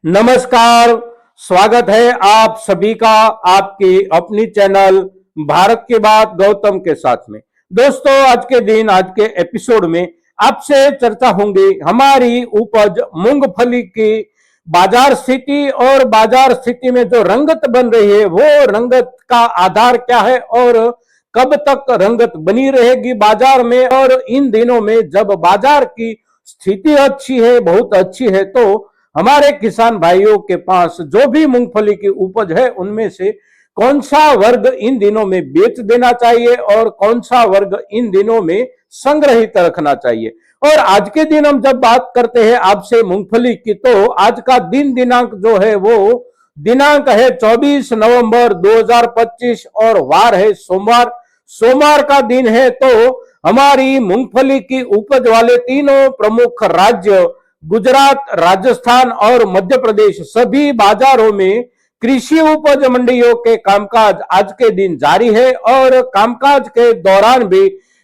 नमस्कार। स्वागत है आप सभी का आपकी अपनी चैनल भारत की बात गौतम के साथ में। दोस्तों, आज के दिन आज के एपिसोड में आपसे चर्चा होंगी हमारी उपज मूंगफली की बाजार स्थिति और बाजार स्थिति में जो रंगत बन रही है वो रंगत का आधार क्या है और कब तक रंगत बनी रहेगी बाजार में। और इन दिनों में जब बाजार की स्थिति अच्छी है, बहुत अच्छी है, तो हमारे किसान भाइयों के पास जो भी मूंगफली की उपज है उनमें से कौन सा वर्ग इन दिनों में बेच देना चाहिए और कौन सा वर्ग इन दिनों में संग्रहित रखना चाहिए। और आज के दिन हम जब बात करते हैं आपसे मूंगफली की, तो आज का दिन दिनांक जो है वो दिनांक है 24 नवंबर 2025 और वार है सोमवार। सोमवार का दिन है, तो हमारी मूंगफली की उपज वाले तीनों प्रमुख राज्य गुजरात, राजस्थान और मध्य प्रदेश सभी बाजारों में कृषि उपज मंडियों के कामकाज आज के दिन जारी है। और कामकाज के दौरान भी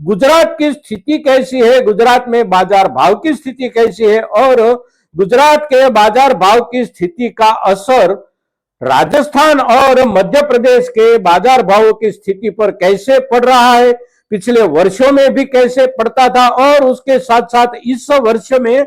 गुजरात की स्थिति कैसी है, गुजरात में बाजार भाव की स्थिति कैसी है और गुजरात के बाजार भाव की स्थिति का असर राजस्थान और मध्य प्रदेश के बाजार भावों की स्थिति पर कैसे पड़ रहा है, पिछले वर्षों में भी कैसे पड़ता था और उसके साथ साथ इस वर्ष में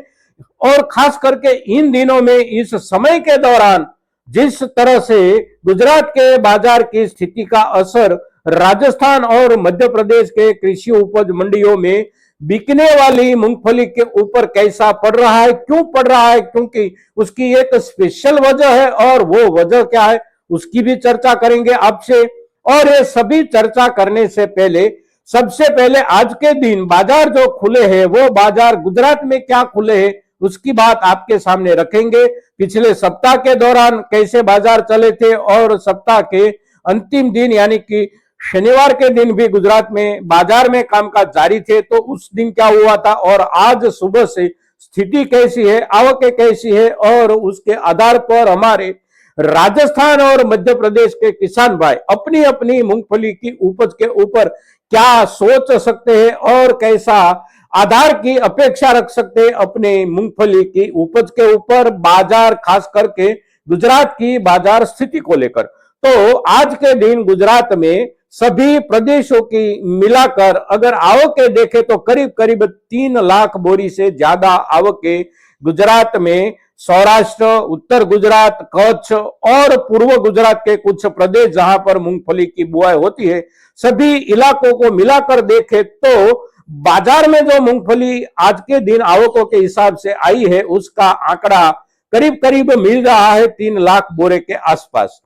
और खास करके इन दिनों में इस समय के दौरान जिस तरह से गुजरात के बाजार की स्थिति का असर राजस्थान और मध्य प्रदेश के कृषि उपज मंडियों में बिकने वाली मूंगफली के ऊपर कैसा पड़ रहा है, क्यों पड़ रहा है, क्योंकि उसकी एक स्पेशल वजह है और वो वजह क्या है उसकी भी चर्चा करेंगे आपसे। और ये सभी चर्चा करने से पहले सबसे पहले आज के दिन बाजार जो खुले हैं वो बाजार गुजरात में क्या खुले हैं उसकी बात आपके सामने रखेंगे। पिछले सप्ताह के दौरान कैसे बाजार चले थे और सप्ताह के अंतिम दिन यानी कि शनिवार के दिन भी गुजरात में बाजार में कामकाज जारी थे, तो उस दिन क्या हुआ था और आज सुबह से स्थिति कैसी है, आवकें कैसी है और उसके आधार पर हमारे राजस्थान और मध्य प्रदेश के किसान भाई अपनी अपनी मूंगफली की उपज के ऊपर क्या सोच सकते हैं और कैसा आधार की अपेक्षा रख सकते हैं अपने मूंगफली की उपज के ऊपर, बाजार खास करके गुजरात की बाजार स्थिति को लेकर। तो आज के दिन गुजरात में सभी प्रदेशों की मिलाकर अगर आवकें देखें तो करीब करीब 3 लाख बोरी से ज्यादा आवकें गुजरात में सौराष्ट्र, उत्तर गुजरात, कच्छ और पूर्व गुजरात के कुछ प्रदेश जहां पर मूंगफली की बुआई होती है, सभी इलाकों को मिलाकर देखें तो बाजार में जो मूंगफली आज के दिन आवकों के हिसाब से आई है उसका आंकड़ा करीब करीब मिल रहा है 3 लाख बोरे के आसपास।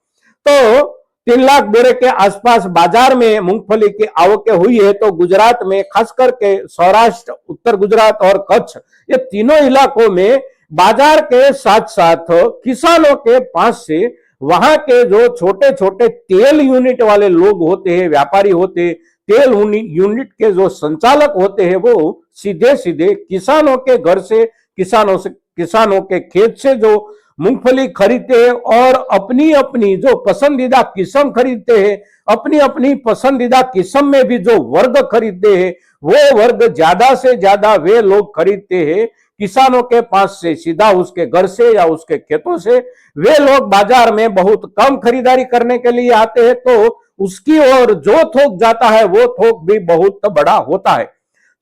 तो 3 लाख बोरे के आसपास बाजार में मूंगफली की आवकें हुई है। तो गुजरात में खास करके सौराष्ट्र, उत्तर गुजरात और कच्छ ये तीनों इलाकों में बाजार के साथ साथ किसानों के पास से वहां के जो छोटे छोटे तेल यूनिट वाले लोग होते हैं, व्यापारी होते हैं, तेल यूनिट के जो संचालक होते हैं वो सीधे सीधे किसानों के घर से, किसानों के खेत से जो मूंगफली खरीदते हैं और अपनी अपनी जो पसंदीदा किस्म खरीदते हैं, अपनी अपनी पसंदीदा किस्म में भी जो वर्ग खरीदते हैं वो वर्ग ज्यादा से ज्यादा वे लोग खरीदते हैं किसानों के पास से, सीधा उसके घर से या उसके खेतों से। वे लोग बाजार में बहुत कम खरीदारी करने के लिए आते हैं, तो उसकी ओर जो थोक जाता है वो थोक भी बहुत बड़ा होता है।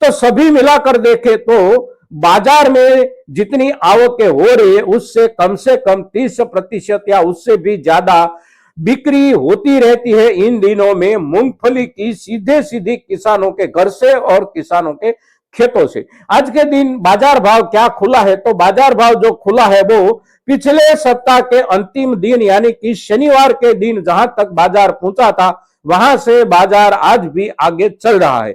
तो सभी मिलाकर देखें तो बाजार में जितनी आवकें हो रही है उससे कम 30% या उससे भी ज्यादा बिक्री होती रहती है इन दिनों में मूंगफली की सीधे सीधे किसानों के घर से और किसानों के खेतों से। आज के दिन बाजार भाव क्या खुला है, तो बाजार भाव जो खुला है वो पिछले सप्ताह के अंतिम दिन यानी कि शनिवार के दिन जहां तक बाजार पहुंचा था वहां से बाजार आज भी आगे चल रहा है।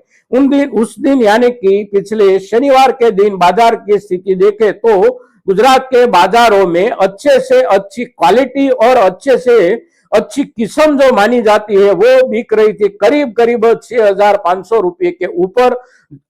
उस दिन यानी कि पिछले शनिवार के दिन बाजार की स्थिति देखें तो गुजरात के बाजारों में अच्छे से अच्छी क्वालिटी और अच्छे से अच्छी किस्म जो मानी जाती है वो बिक रही थी करीब करीब 6,500 रुपए के ऊपर।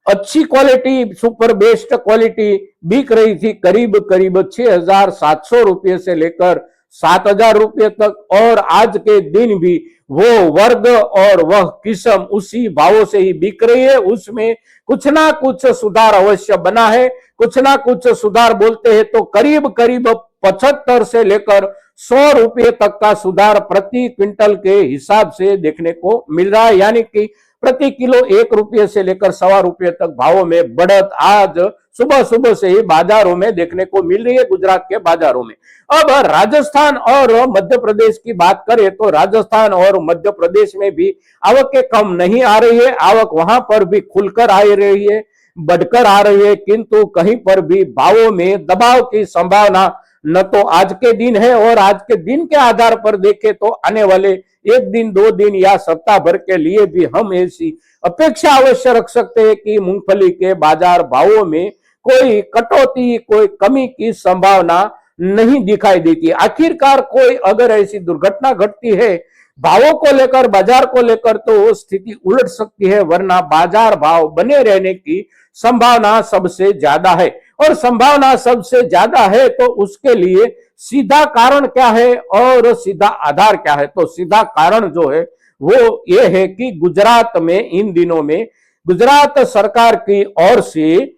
अच्छी क्वालिटी, सुपर बेस्ट क्वालिटी बिक रही थी करीब करीब 6,700 रुपए से लेकर 7,000 रुपए तक। और आज के दिन भी वो वर्ग और वह किस्म उसी भावों से ही बिक रही है। उसमें कुछ ना कुछ सुधार अवश्य बना है, कुछ ना कुछ सुधार बोलते हैं तो करीब करीब 75 से लेकर 100 रुपये तक का सुधार प्रति क्विंटल के हिसाब से देखने को मिल रहा है, यानी कि प्रति किलो 1 रुपये से लेकर 1.25 रुपये तक भावों में बढ़त आज सुबह सुबह से ही बाजारों में देखने को मिल रही है, गुजरात के बाजारों में। अब राजस्थान और मध्य प्रदेश की बात करें तो राजस्थान और मध्य प्रदेश में भी आवकें कम नहीं आ रही है, आवक वहां पर भी खुलकर आ रही है, बढ़कर आ रही है, किंतु कहीं पर भी भावों में दबाव की संभावना न तो आज के दिन है, और आज के दिन के आधार पर देखें तो आने वाले 1 दिन 2 दिन या सप्ताह भर के लिए भी हम ऐसी अपेक्षा अवश्य रख सकते हैं कि मूंगफली के बाजार भावों में कोई कटौती, कोई कमी की संभावना नहीं दिखाई देती। आखिरकार कोई अगर ऐसी दुर्घटना घटती है भावों को लेकर, बाजार को लेकर, तो स्थिति उलट सकती है, वरना बाजार भाव बने रहने की संभावना सबसे ज्यादा है। और संभावना सबसे ज्यादा है तो उसके लिए सीधा कारण क्या है और सीधा आधार क्या है? तो सीधा कारण जो है वो ये है कि गुजरात में इन दिनों में गुजरात सरकार की ओर से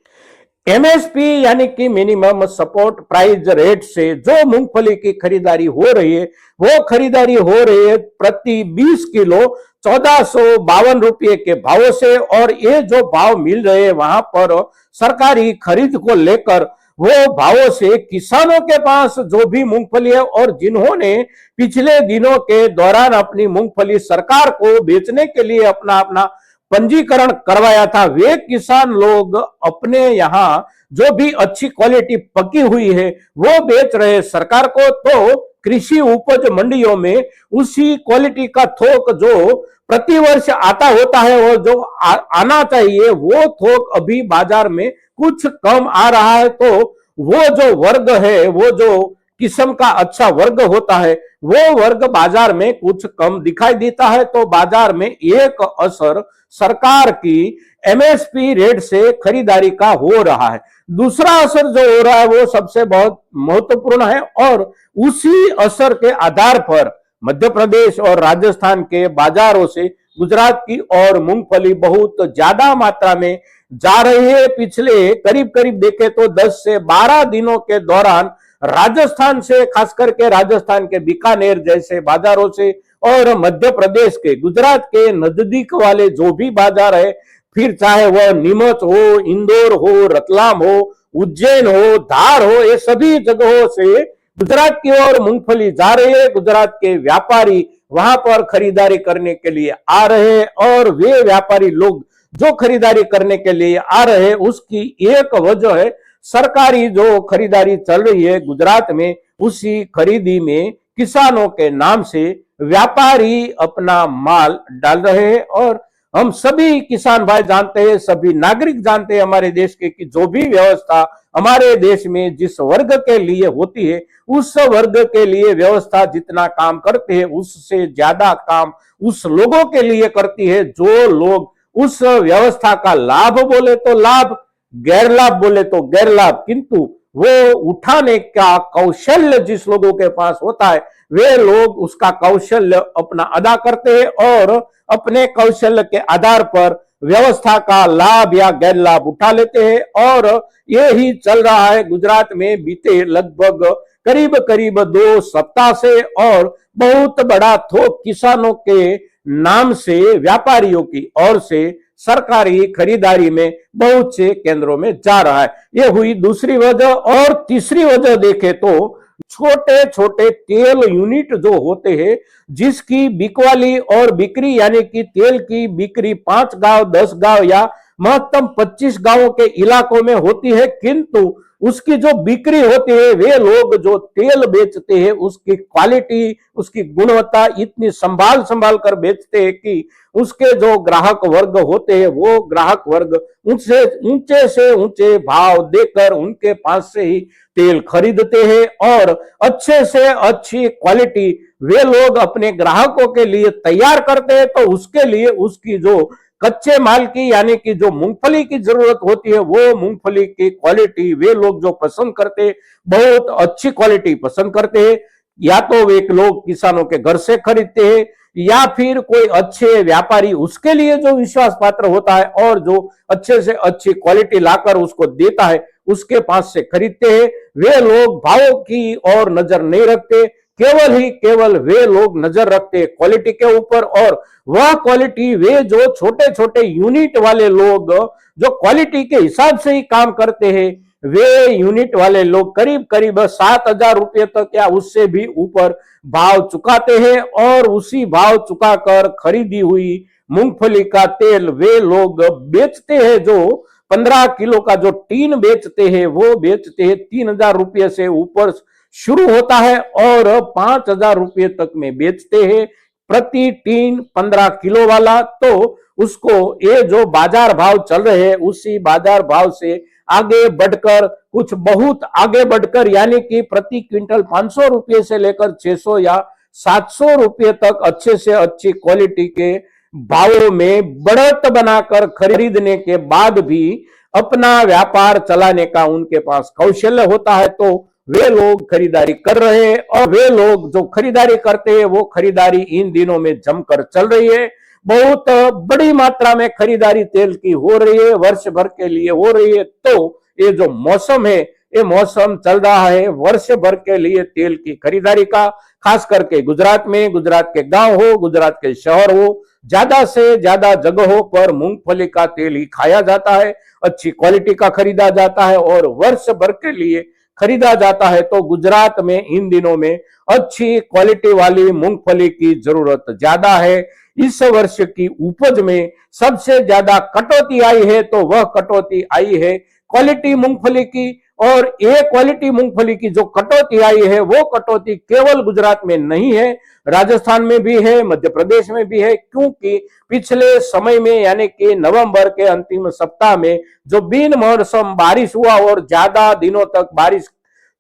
एमएसपी यानी कि मिनिमम सपोर्ट प्राइस रेट से जो मूंगफली की खरीदारी हो रही है, वो खरीदारी हो रही है प्रति 20 किलो 1452 रुपये के भाव से। और ये जो भाव मिल रहे हैं वहां पर सरकारी खरीद को लेकर वो भावों से किसानों के पास जो भी मूंगफली है और जिन्होंने पिछले दिनों के दौरान अपनी मूंगफली सरकार को बेचने के लिए अपना पंजीकरण करवाया था, वे किसान लोग अपने यहाँ जो भी अच्छी क्वालिटी पकी हुई है वो बेच रहे सरकार को। तो कृषि उपज मंडियों में उसी क्वालिटी का थोक जो प्रतिवर्ष आता होता है और जो आना चाहिए वो थोक अभी बाजार में कुछ कम आ रहा है। तो वो जो वर्ग है, वो जो किस्म का अच्छा वर्ग होता है, वो वर्ग बाजार में कुछ कम दिखाई देता है। तो बाजार में एक असर सरकार की एमएसपी रेट से खरीदारी का हो रहा है। दूसरा असर जो हो रहा है वो सबसे बहुत महत्वपूर्ण है, और उसी असर के आधार पर मध्य प्रदेश और राजस्थान के बाजारों से गुजरात की और मूंगफली बहुत ज्यादा मात्रा में जा रही है। पिछले करीब करीब देखे तो 10 से 12 दिनों के दौरान राजस्थान से, खास करके राजस्थान के बीकानेर जैसे बाजारों से और मध्य प्रदेश के गुजरात के नजदीक वाले जो भी बाजार है, फिर चाहे वह नीमच हो, इंदौर हो, रतलाम हो, उज्जैन हो, धार हो, ये सभी जगहों से गुजरात की ओर मूंगफली जा रही है। गुजरात के व्यापारी वहां पर खरीदारी करने के लिए आ रहे हैं, और वे व्यापारी लोग जो खरीदारी करने के लिए आ रहे हैं उसकी एक वजह है सरकारी जो खरीदारी चल रही है गुजरात में, उसी खरीदी में किसानों के नाम से व्यापारी अपना माल डाल रहे हैं। और हम सभी किसान भाई जानते हैं, सभी नागरिक जानते हैं हमारे देश के कि जो भी व्यवस्था हमारे देश में जिस वर्ग के लिए होती है, उस वर्ग के लिए व्यवस्था जितना काम करते हैं उससे ज्यादा काम उस लोगों के लिए करती है जो लोग उस व्यवस्था का लाभ बोले तो लाभ, गैर लाभ बोले तो गैर लाभ, किंतु वो उठाने का कौशल्य जिस लोगों के पास होता है वे लोग उसका कौशल्य अपना अदा करते हैं और अपने कौशल्य के आधार पर व्यवस्था का लाभ या गैर लाभ उठा लेते हैं। और ये ही चल रहा है गुजरात में बीते लगभग करीब करीब 2 सप्ताह से, और बहुत बड़ा थोक किसानों के नाम से व्यापारियों की ओर से सरकारी खरीदारी में बहुत से केंद्रों में जा रहा है। यह हुई दूसरी वजह। और तीसरी वजह देखे तो छोटे छोटे तेल यूनिट जो होते हैं जिसकी बिकवाली और बिक्री यानी कि तेल की बिक्री 5 गांव 10 गांव या महत्तम 25 गांवों के इलाकों में होती है, किंतु उसकी जो बिक्री होती है वे लोग जो तेल बेचते हैं उसकी क्वालिटी, उसकी गुणवत्ता इतनी संभाल कर बेचते हैं कि उसके जो ग्राहक वर्ग होते हैं वो ग्राहक वर्ग ऊंचे से ऊंचे भाव देकर उनके पास से ही तेल खरीदते हैं, और अच्छे से अच्छी क्वालिटी वे लोग अपने ग्राहकों के लिए तैयार करते हैं। तो उसके लिए उसकी जो कच्चे माल की यानी कि जो मूंगफली की जरूरत होती है वो मूंगफली की क्वालिटी वे लोग जो पसंद करते हैं, बहुत अच्छी क्वालिटी पसंद करते हैं। या तो वे लोग किसानों के घर से खरीदते हैं या फिर कोई अच्छे व्यापारी उसके लिए जो विश्वास पात्र होता है और जो अच्छे से अच्छी क्वालिटी लाकर उसको देता है उसके पास से खरीदते हैं। वे लोग भावों की और नजर नहीं रखते, केवल वे लोग नजर रखते हैं क्वालिटी के ऊपर। और वह क्वालिटी वे जो छोटे छोटे यूनिट वाले लोग जो क्वालिटी के हिसाब से ही काम करते हैं, वे यूनिट वाले लोग करीब करीब 7,000 रुपये तक या उससे भी ऊपर भाव चुकाते हैं। और उसी भाव चुकाकर खरीदी हुई मूंगफली का तेल वे लोग बेचते हैं। जो 15 किलो का जो टीन बेचते हैं वो बेचते हैं 3,000 रुपये से ऊपर शुरू होता है और 5,000 रुपये तक में बेचते हैं प्रति टीन 15 किलो वाला। तो उसको ये जो बाजार भाव चल रहे हैं उसी बाजार भाव से आगे बढ़कर, कुछ बहुत आगे बढ़कर, यानी कि प्रति क्विंटल 500 रुपये से लेकर 600 या 700 रुपये तक अच्छे से अच्छी क्वालिटी के भावों में बढ़त बनाकर खरीदने के बाद भी अपना व्यापार चलाने का उनके पास कौशल्य होता है। तो वे लोग खरीदारी कर रहे हैं और वे लोग जो खरीदारी करते हैं वो खरीदारी इन दिनों में जमकर चल रही है। बहुत बड़ी मात्रा में खरीदारी तेल की हो रही है, वर्ष भर के लिए हो रही है। तो ये जो मौसम है, ये मौसम चल रहा है वर्ष भर के लिए तेल की खरीदारी का। खास करके गुजरात में, गुजरात के गांव हो, गुजरात के शहर हो, ज्यादा से ज्यादा जगहों पर मूंगफली का तेल ही खाया जाता है, अच्छी क्वालिटी का खरीदा जाता है और वर्ष भर के लिए खरीदा जाता है। तो गुजरात में इन दिनों में अच्छी क्वालिटी वाली मूंगफली की जरूरत ज्यादा है। इस वर्ष की उपज में सबसे ज्यादा कटौती आई है, तो वह कटौती आई है क्वालिटी मूंगफली की। और ये क्वालिटी मूंगफली की जो कटौती आई है वो कटौती केवल गुजरात में नहीं है, राजस्थान में भी है, मध्य प्रदेश में भी है। क्योंकि पिछले समय में यानी कि नवंबर के अंतिम सप्ताह में जो बिन मौसम बारिश हुआ और ज्यादा दिनों तक बारिश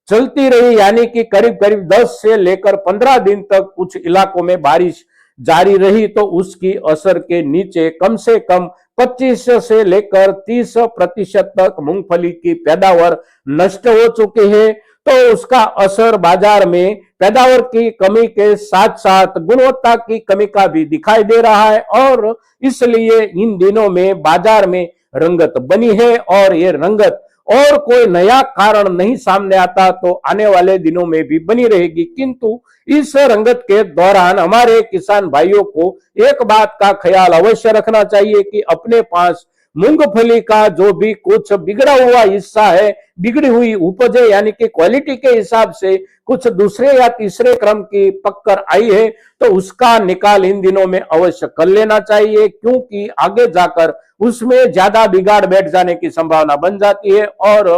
चलती रही, यानी कि करीब करीब 10 से लेकर 15 दिन तक कुछ इलाकों में बारिश जारी रही, तो उसकी असर के नीचे कम से कम 25 से लेकर 30% तक मूंगफली की पैदावार नष्ट हो चुकी है। तो उसका असर बाजार में पैदावार की कमी के साथ साथ गुणवत्ता की कमी का भी दिखाई दे रहा है। और इसलिए इन दिनों में बाजार में रंगत बनी है और ये रंगत और कोई नया कारण नहीं सामने आता तो आने वाले दिनों में भी बनी रहेगी। किंतु इस रंगत के दौरान हमारे किसान भाइयों को एक बात का ख्याल अवश्य रखना चाहिए कि अपने पास मूंगफली का जो भी कुछ बिगड़ा हुआ हिस्सा है, बिगड़ी हुई उपज है, यानी कि क्वालिटी के हिसाब से कुछ दूसरे या तीसरे क्रम की पककर आई है, तो उसका निकाल इन दिनों में अवश्य कर लेना चाहिए। क्योंकि आगे जाकर उसमें ज्यादा बिगाड़ बैठ जाने की संभावना बन जाती है और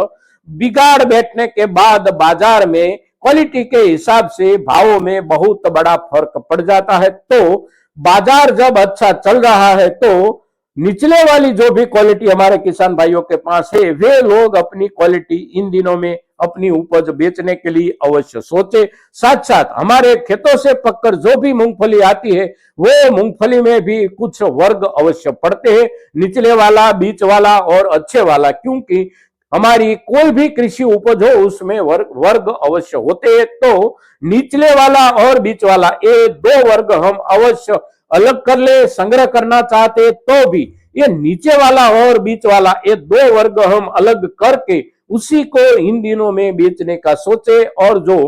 बिगाड़ बैठने के बाद बाजार में क्वालिटी के हिसाब से भावों में बहुत बड़ा फर्क पड़ जाता है। तो बाजार जब अच्छा चल रहा है तो निचले वाली जो भी क्वालिटी हमारे किसान भाइयों के पास है, वे लोग अपनी क्वालिटी इन दिनों में अपनी उपज बेचने के लिए अवश्य सोचे। साथ साथ हमारे खेतों से पककर जो भी मूंगफली आती है वो मूंगफली में भी कुछ वर्ग अवश्य पड़ते हैं, निचले वाला, बीच वाला और अच्छे वाला। क्योंकि हमारी कोई भी कृषि उपज हो उसमें वर्ग अवश्य होते हैं। तो निचले वाला और बीच वाला ये दो वर्ग हम अवश्य अलग कर ले। संग्रह करना चाहते तो भी ये नीचे वाला और बीच वाला ये दो वर्ग हम अलग करके उसी को इन दिनों में बेचने का सोचे। और जो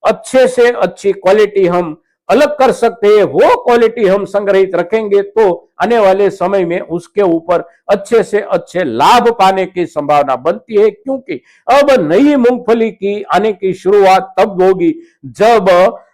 अच्छे से अच्छी क्वालिटी हम अलग कर सकते हैं वो क्वालिटी हम संग्रहित रखेंगे तो आने वाले समय में उसके ऊपर अच्छे से अच्छे लाभ पाने की संभावना बनती है। क्योंकि अब नई मूंगफली की आने की शुरुआत तब होगी जब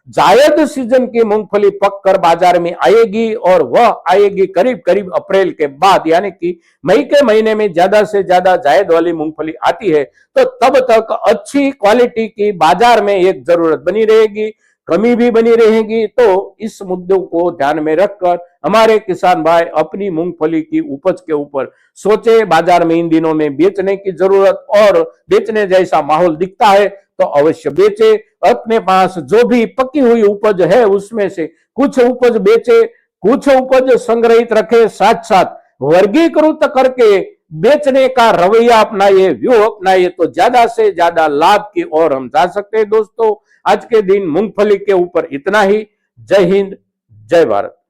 जायद सीजन की मूंगफली पककर बाजार में आएगी और वह आएगी करीब करीब अप्रैल के बाद, यानी कि मई के महीने में ज्यादा से ज्यादा जायद वाली मूंगफली आती है। तो तब तक अच्छी क्वालिटी की बाजार में एक जरूरत बनी रहेगी, कमी भी बनी रहेगी। तो इस मुद्दों को ध्यान में रखकर हमारे किसान भाई अपनी मूंगफली की उपज के ऊपर सोचे। बाजार में इन दिनों में बेचने की जरूरत और बेचने जैसा माहौल दिखता है तो अवश्य बेचे। अपने पास जो भी पकी हुई उपज है उसमें से कुछ उपज बेचे, कुछ उपज संग्रहित रखे, साथ साथ वर्गीकृत करके बेचने का रवैया अपनाइए, व्यू अपनाइए, तो ज्यादा से ज्यादा लाभ की ओर हम जा सकते हैं। दोस्तों आज के दिन मूंगफली के ऊपर इतना ही। जय हिंद, जय भारत।